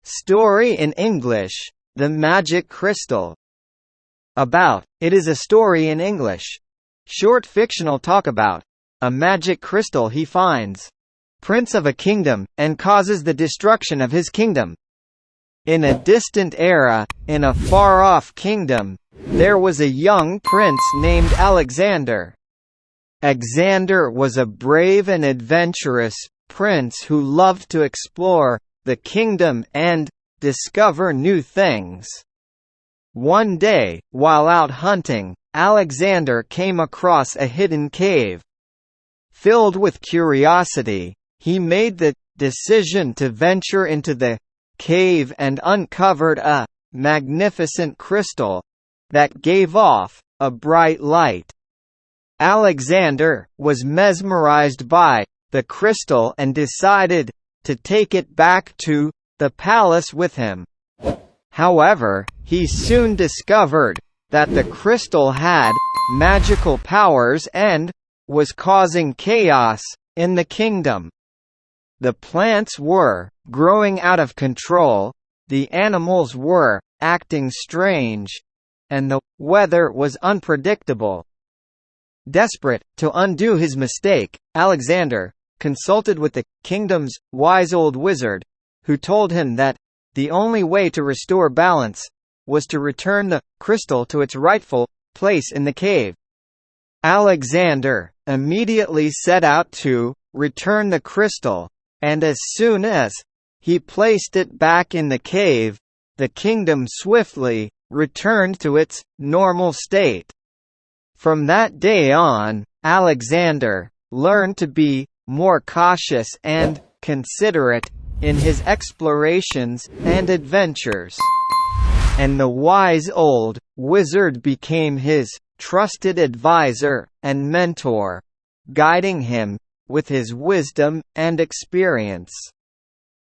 Story in English, The Magic Crystal. About, it is a story in English. Short fictional talk about a magic crystal he finds. Prince of a kingdom, and causes the destruction of his kingdom. In a distant era, in a far-off kingdom, there was a young prince named Alexander. Alexander was a brave and adventurous prince who loved to explore the kingdom and discover new things. One day, while out hunting, Alexander came across a hidden cave. Filled with curiosity, he made the decision to venture into the cave and uncovered a magnificent crystal that gave off a bright light. Alexander was mesmerized by the crystal and decided to take it back to the palace with him. However, he soon discovered that the crystal had magical powers and was causing chaos in the kingdom. The plants were growing out of control, the animals were acting strange, and the weather was unpredictable. Desperate to undo his mistake, Alexander consulted with the kingdom's wise old wizard, who told him that the only way to restore balance was to return the crystal to its rightful place in the cave. Alexander immediately set out to return the crystal, and as soon as he placed it back in the cave, the kingdom swiftly returned to its normal state. From that day on, Alexander learned to be more cautious and considerate in his explorations and adventures. And the wise old wizard became his trusted advisor and mentor, guiding him with his wisdom and experience.